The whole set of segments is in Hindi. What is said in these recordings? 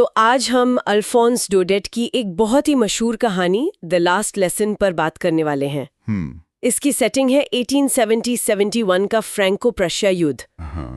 तो आज हम अल्फोंस डोडेट की एक बहुत ही मशहूर कहानी द लास्ट लेसन पर बात करने वाले हैं। इसकी सेटिंग है 1870-71 का फ्रैंको प्रशिया युद्ध,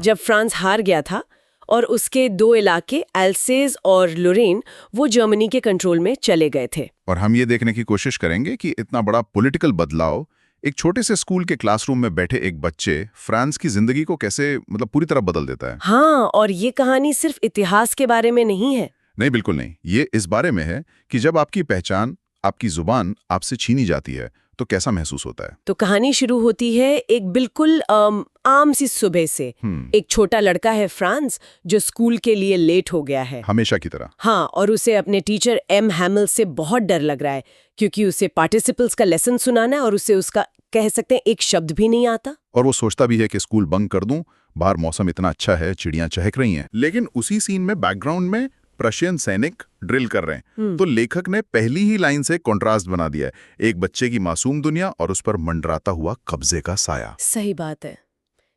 जब फ्रांस हार गया था और उसके दो इलाके एल्सेज और लोरेन वो जर्मनी के कंट्रोल में चले गए थे। और हम ये देखने की कोशिश करेंगे कि इतना बड़ा पॉलिटिकल बदलाव एक छोटे से स्कूल के क्लासरूम में बैठे एक बच्चे फ्रांस की जिंदगी को कैसे पूरी तरह बदल देता है। हाँ, और ये कहानी सिर्फ इतिहास के बारे में नहीं है। नहीं, बिल्कुल नहीं। ये इस बारे में है कि जब आपकी पहचान, आपकी जुबान आपसे छीनी जाती है तो कैसा महसूस होता है। तो कहानी शुरू होती है एक बिल्कुल आम सी सुबह से। एक छोटा लड़का है फ्रांस जो स्कूल के लिए लेट हो गया है, हमेशा की तरह। हाँ, और उसे अपने टीचर एम हैमिल से बहुत डर लग रहा है क्योंकि उसे पार्टिसिपल्स का लेसन सुनाना है और उसे उसका कह सकते हैं एक शब्द भी नहीं आता। और वो सोचता भी है कि स्कूल बंक कर दूं, बाहर मौसम इतना अच्छा है, चिड़ियां चहक रही हैं। लेकिन उसी सीन में बैकग्राउंड में प्रशियन सैनिक ड्रिल कर रहे हैं। तो लेखक ने पहली ही लाइन से कॉन्ट्रास्ट बना दिया है, एक बच्चे की मासूम दुनिया और उस पर मंडराता हुआ कब्जे का साया। सही बात है।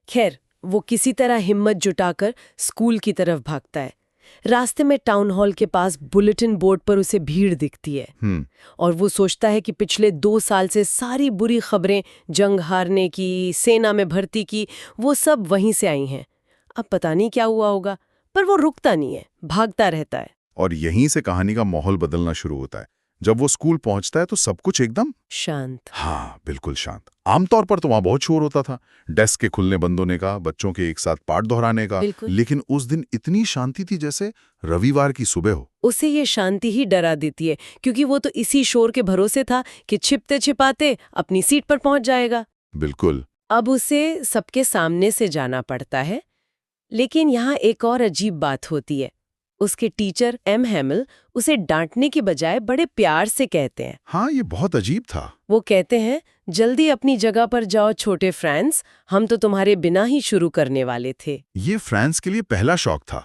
खैर, वो किसी तरह हिम्मत जुटाकर स्कूल की तरफ भागता है। रास्ते में टाउन हॉल के पास बुलेटिन बोर्ड पर उसे भीड़ दिखती है और वो सोचता है कि पिछले 2 साल से सारी बुरी खबरें, जंग हारने की, सेना में भर्ती की, वो सब वहीं से आई हैं। अब पता नहीं क्या हुआ होगा, पर वो रुकता नहीं है, भागता रहता है। और यहीं से कहानी का माहौल बदलना शुरू होता है। जब वो स्कूल पहुंचता है तो सब कुछ एकदम शांत। हाँ, बिल्कुल शांत। आमतौर पर तो वहां बहुत शोर होता था, डेस्क के खुलने बंद होने का, बच्चों के एक साथ पाठ दोहराने का। लेकिन उस दिन इतनी शांति थी जैसे रविवार की सुबह हो। उसे ये शांति ही डरा देती है क्योंकि वो तो इसी शोर के भरोसे था कि छिपते छिपाते अपनी सीट पर पहुंच जाएगा। बिल्कुल। अब उसे सबके सामने से जाना पड़ता है। लेकिन यहाँ एक और अजीब बात होती है। उसके टीचर एम हैमिल उसे डांटने के बजाय बड़े प्यार से कहते हैं। हाँ, ये बहुत अजीब था। वो कहते हैं, जल्दी अपनी जगह पर जाओ छोटे फ्रांस, हम तो तुम्हारे बिना ही शुरू करने वाले थे। ये फ्रांस के लिए पहला शौक था।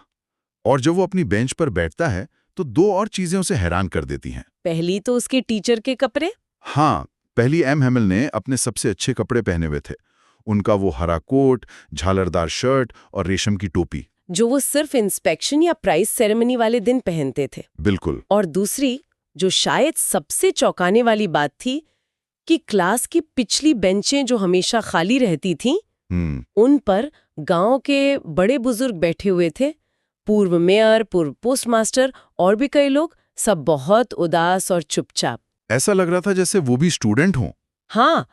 और जब वो अपनी बेंच पर बैठता है तो 2 और चीजें उसे हैरान कर देती हैं। पहली तो उसके टीचर के कपड़े। हाँ, पहली एम हैमिल ने अपने सबसे अच्छे कपड़े पहने हुए थे। उनका वो हरा कोट, झालरदार शर्ट और रेशम की टोपी, जो वो सिर्फ इंस्पेक्शन या प्राइज सेरेमनी वाले दिन पहनते थे। बिल्कुल। और दूसरी, जो शायद सबसे चौंकाने वाली बात थी, कि क्लास की पिछली बेंचें जो हमेशा खाली रहती थीं, उन पर गांव के बड़े बुजुर्ग बैठे हुए थे। पूर्व मेयर, पूर्व पोस्टमास्टर और भी कई लोग, सब बहुत उदास और चुपचाप। ऐसा लग रहा था जैसे वो भी स्टूडेंट हों। हाँ,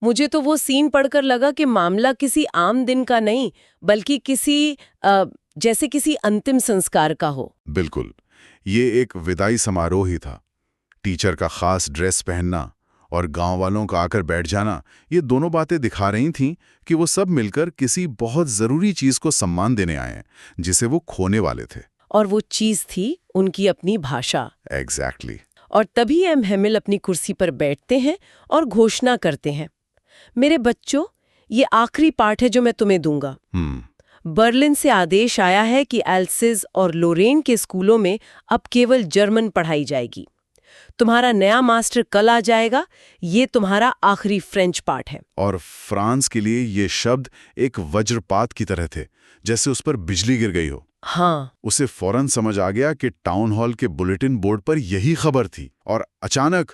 मुझे तो वो सीन पढ़कर लगा कि मामला किसी आम दिन का नहीं, बल्कि जैसे किसी अंतिम संस्कार का हो। बिल्कुल, ये एक विदाई समारोह ही था। टीचर का खास ड्रेस पहनना और गांव वालों का आकर बैठ जाना, ये दोनों बातें दिखा रही थीं कि वो सब मिलकर किसी बहुत जरूरी चीज को सम्मान देने आए हैं, जिसे वो खोने वाले थे। और वो चीज थी उनकी अपनी भाषा। एग्जैक्टली। और तभी एम हैमिल अपनी कुर्सी पर बैठते हैं और घोषणा करते हैं, मेरे बच्चों, ये आखिरी पाठ है जो मैं तुम्हें दूंगा। बर्लिन से आदेश आया है कि एल्सेज और लोरेन के स्कूलों में अब केवल जर्मन पढ़ाई जाएगी। तुम्हारा नया मास्टर कल आ जाएगा, ये तुम्हारा आखिरी फ्रेंच पाठ है। और फ्रांस के लिए ये शब्द एक वज्रपात की तरह थे, जैसे उस पर बिजली गिर गई हो। हाँ, उसे फौरन समझ आ गया कि टाउन हॉल के बुलेटिन बोर्ड पर यही खबर थी। और अचानक,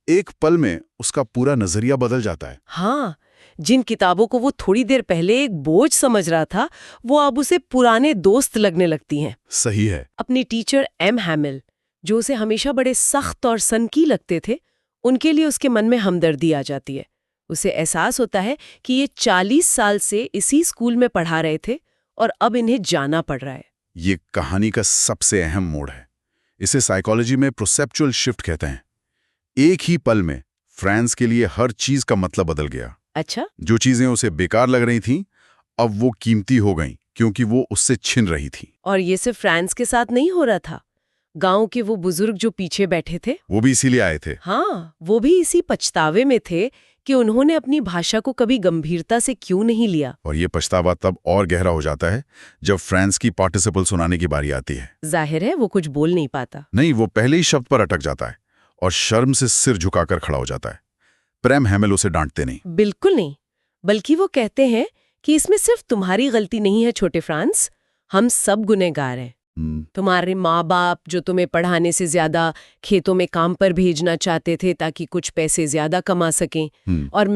एक पल में उसका पूरा नजरिया बदल जाता है। हाँ, जिन किताबों को वो थोड़ी देर पहले एक बोझ समझ रहा था, वो अब उसे पुराने दोस्त लगने लगती हैं। सही है। अपने टीचर एम हैमिल, जो उसे हमेशा बड़े सख्त और सनकी लगते थे, उनके लिए उसके मन में हमदर्दी आ जाती है। उसे एहसास होता है कि ये 40 साल से इसी स्कूल में पढ़ा रहे थे और अब इन्हें जाना पड़ रहा है। ये कहानी का सबसे अहम मोड़ है। इसे साइकोलॉजी में प्रोसेप्चुअल शिफ्ट कहते हैं। एक ही पल में फ्रांस के लिए हर चीज का मतलब बदल गया। अच्छा? जो चीजें उसे बेकार लग रही थीं, अब वो कीमती हो गईं, क्योंकि वो उससे छिन रही थी। और ये सिर्फ फ्रांस के साथ नहीं हो रहा था। गांव के वो बुजुर्ग जो पीछे बैठे थे, वो भी इसीलिए आए थे। हाँ, वो भी इसी पछतावे में थे कि उन्होंने अपनी भाषा को कभी गंभीरता से क्यों नहीं लिया। और ये पछतावा तब और गहरा हो जाता है जब फ्रांस की पार्टिसिपल सुनाने की बारी आती है। जाहिर है वो कुछ बोल नहीं पाता। नहीं, वो पहले ही शब्द पर अटक जाता है और शर्म से सिर झुकाकर खड़ा हो जाता है। प्रेम हैमिल उसे डांटते नहीं। बिल्कुल नहीं, बल्कि वो कहते हैं कि इसमें सिर्फ तुम्हारी गलती नहीं है छोटे फ्रांस, हम सब गुनहगार हैं। तुम्हारे माँ बाप जो तुम्हें पढ़ाने से ज्यादा खेतों में काम पर भेजना चाहते थे ताकि कुछ पैसे ज्यादा कमा सकें, और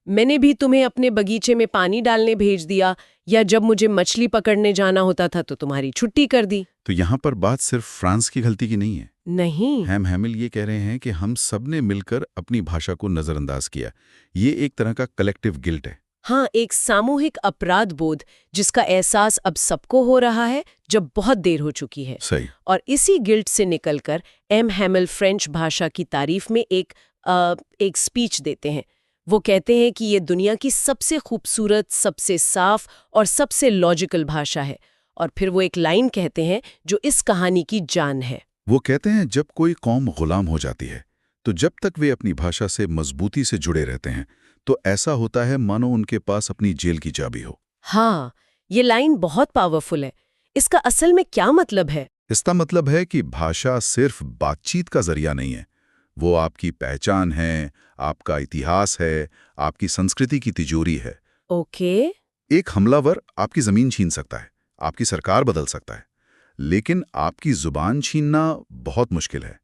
मैंने भी तुम्हें अपने बगीचे में पानी डालने भेज दिया, या जब मुझे मछली पकड़ने जाना होता था तो तुम्हारी छुट्टी कर दी। तो यहाँ पर बात सिर्फ फ्रांस की गलती की नहीं है। नहीं, हैम हैमिल ये कह रहे हैं कि हम सब ने मिलकर अपनी भाषा को नजरअंदाज किया। ये एक तरह का कलेक्टिव गिल्ट है। हाँ, एक सामूहिक अपराध बोध जिसका एहसास अब सबको हो रहा है जब बहुत देर हो चुकी है। सही। और इसी गिल्ट से निकलकर एम हैमिल फ्रेंच भाषा की तारीफ में एक स्पीच देते हैं। वो कहते हैं कि ये दुनिया की सबसे खूबसूरत, सबसे साफ और सबसे लॉजिकल भाषा है। और फिर वो एक लाइन कहते हैं जो इस कहानी की जान है। वो कहते हैं, जब कोई कौम गुलाम हो जाती है तो जब तक वे अपनी भाषा से मजबूती से जुड़े रहते हैं तो ऐसा होता है मानो उनके पास अपनी जेल की चाबी हो। हाँ, ये लाइन बहुत पावरफुल है। इसका असल में क्या मतलब है? इसका मतलब है कि भाषा सिर्फ बातचीत का जरिया नहीं है, वो आपकी पहचान है, आपका इतिहास है, आपकी संस्कृति की तिजोरी है। ओके। एक हमलावर आपकी जमीन छीन सकता है, आपकी सरकार बदल सकता है, लेकिन आपकी जुबान छीनना बहुत मुश्किल है।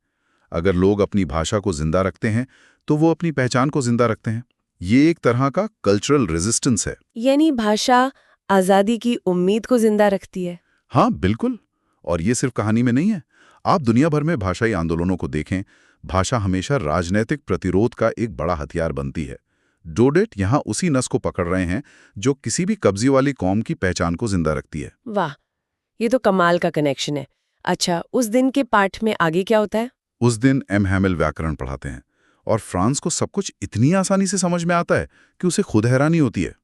अगर लोग अपनी भाषा को जिंदा रखते हैं तो वो अपनी पहचान को जिंदा रखते हैं। ये एक तरह का कल्चरल रेजिस्टेंस है। यानी भाषा आजादी की उम्मीद को जिंदा रखती है। हाँ, बिल्कुल। और ये सिर्फ कहानी में नहीं है। आप दुनिया भर में भाषाई आंदोलनों को देखें, भाषा हमेशा राजनीतिक प्रतिरोध का एक बड़ा हथियार बनती है। डोडेट यहाँ उसी नस को पकड़ रहे हैं जो किसी भी कब्जे वाली कौम की पहचान को जिंदा रखती है। वाह, ये तो कमाल का कनेक्शन है। अच्छा, उस दिन के पाठ में आगे क्या होता है? उस दिन एम हैमिल व्याकरण पढ़ाते हैं और फ्रांस को सब कुछ इतनी आसानी से समझ में आता है कि उसे खुद हैरानी होती है।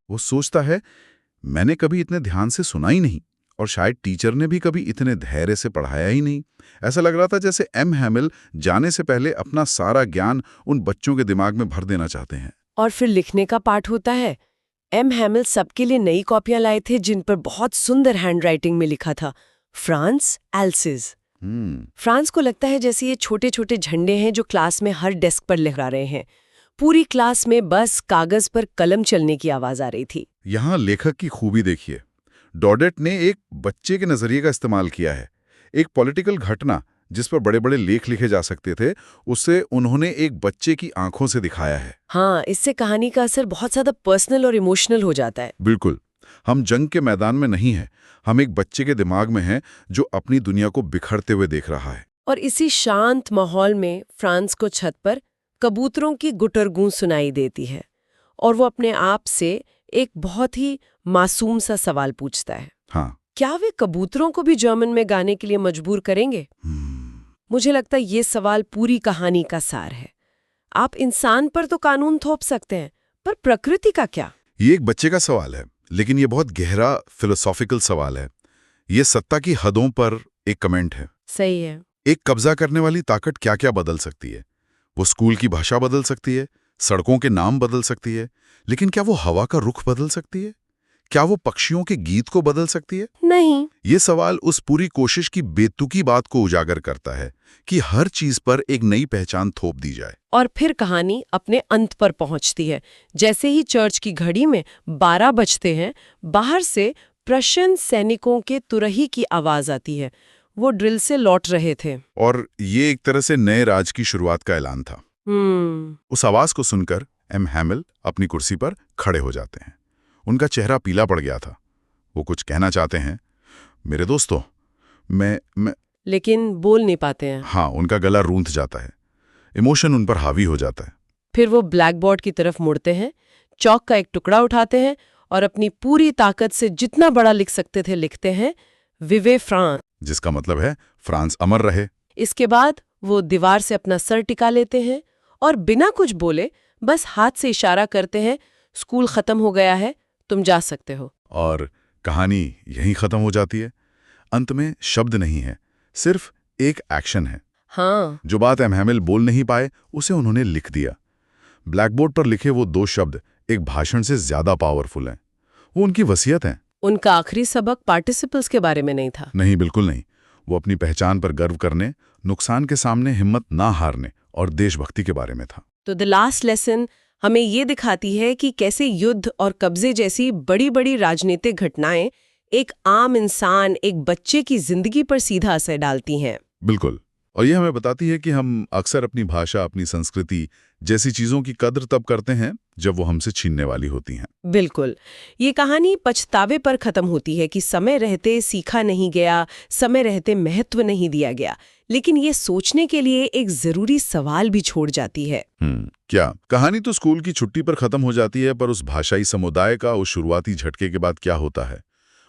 वो सोचता है, मैंने कभी इतने ध्यान से सुना ही नहीं, और शायद टीचर ने भी कभी इतने धैर्य से पढ़ाया ही नहीं। ऐसा लग रहा था जैसे एम हैमिल जाने से पहले अपना सारा ज्ञान उन बच्चों के दिमाग में भर देना चाहते हैं। और फिर लिखने का पाठ होता है। एम हैमिल सबके लिए नई कॉपियां लाए थे जिन पर बहुत सुंदर हैंडराइटिंग में लिखा था, फ्रांस एल्सिस। फ्रांस को लगता है जैसे ये छोटे छोटे झंडे हैं जो क्लास में हर डेस्क पर लहरा रहे हैं। पूरी क्लास में बस कागज पर कलम चलने की आवाज आ रही थी। यहाँ लेखक की खूबी देखिए। डॉडेट ने एक बच्चे के नजरिए का इस्तेमाल किया है। एक पॉलिटिकल घटना जिस पर बड़े बड़े लेख लिखे जा सकते थे, उसे उन्होंने एक बच्चे की आंखों से दिखाया है। हाँ, इससे कहानी का असर बहुत ज्यादा पर्सनल और इमोशनल हो जाता है। बिल्कुल। हम जंग के मैदान में नहीं हैं, हम एक बच्चे के दिमाग में हैं जो अपनी दुनिया को बिखरते हुए देख रहा है। और इसी शांत माहौल में फ्रांस को छत पर कबूतरों की गुटर गूंज सुनाई देती है, और वो अपने आप से एक बहुत ही मासूम सा सवाल पूछता है। हाँ, क्या वे कबूतरों को भी जर्मन में गाने के लिए मजबूर करेंगे? मुझे लगता है ये सवाल पूरी कहानी का सार है। आप इंसान पर तो कानून थोप सकते हैं, पर प्रकृति का क्या? ये एक बच्चे का सवाल है, लेकिन ये बहुत गहरा फिलोसॉफिकल सवाल है। ये सत्ता की हदों पर एक कमेंट है। सही है। एक कब्जा करने वाली ताकत क्या क्या बदल सकती है? वो स्कूल की भाषा बदल सकती है, सड़कों के नाम बदल सकती है, लेकिन क्या वो हवा का रुख बदल सकती है? क्या वो पक्षियों के गीत को बदल सकती है? नहीं। ये सवाल उस पूरी कोशिश की बेतुकी बात को उजागर करता है कि हर चीज पर एक नई पहचान थोप दी जाए। और फिर कहानी अपने अंत पर पहुंचती है। जैसे ही चर्च की घड़ी में 12 बजते हैं, बाहर से प्रशियन सैनिकों के तुरही की आवाज आती है। वो ड्रिल से लौट रहे थे, और ये एक तरह से नए राज की शुरुआत का ऐलान था। उस आवाज को सुनकर एम हैमिल अपनी कुर्सी पर खड़े हो जाते हैं। उनका चेहरा पीला पड़ गया था। वो कुछ कहना चाहते हैं, मेरे दोस्तों, मैं लेकिन बोल नहीं पाते हैं। हाँ, उनका गला रूंध जाता है, इमोशन उन पर हावी हो जाता है। फिर वो ब्लैक बोर्ड की तरफ मुड़ते हैं, चौक का एक टुकड़ा उठाते हैं और अपनी पूरी ताकत से जितना बड़ा लिख सकते थे लिखते हैं, विवे फ्रांस, जिसका मतलब है फ्रांस अमर रहे। इसके बाद वो दीवार से अपना सर टिका लेते हैं और बिना कुछ बोले बस हाथ से इशारा करते हैं, स्कूल खत्म हो गया है, तुम जा सकते हो। और कहानी यहीं खत्म हो जाती है। अंत में शब्द नहीं है, सिर्फ एक एक्शन है। हाँ, जो बात एम हैमिल बोल नहीं पाए उसे उन्होंने लिख दिया। ब्लैकबोर्ड पर लिखे वो 2 शब्द एक भाषण से ज्यादा पावरफुल हैं। वो उनकी वसीयत हैं। उनका आखिरी सबक पार्टिसिपल्स के बारे में नहीं था। नहीं, बिल्कुल नहीं। वो अपनी पहचान पर गर्व करने, नुकसान के सामने हिम्मत ना हारने और देशभक्ति के बारे में था। तो द लास्ट लेसन हमें ये दिखाती है कि कैसे युद्ध और कब्जे जैसी बड़ी बड़ी राजनीतिक घटनाएं एक आम इंसान, एक बच्चे की जिंदगी पर सीधा असर डालती हैं। बिल्कुल। और ये हमें बताती है कि हम अक्सर अपनी भाषा, अपनी संस्कृति जैसी चीजों की कद्र तब करते हैं जब वो हमसे छीनने वाली होती हैं। बिल्कुल। ये कहानी पछतावे पर खत्म होती है कि समय रहते सीखा नहीं गया, समय रहते महत्व नहीं दिया गया, लेकिन ये सोचने के लिए एक जरूरी सवाल भी छोड़ जाती है। क्या कहानी तो स्कूल की छुट्टी पर खत्म हो जाती है, पर उस भाषाई समुदाय का उस शुरुआती झटके के बाद क्या होता है?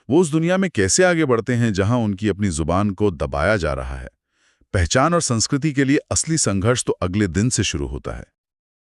वो उस दुनिया में कैसे आगे बढ़ते हैं जहां उनकी अपनी जुबान को दबाया जा रहा है? पहचान और संस्कृति के लिए असली संघर्ष तो अगले दिन से शुरू होता है।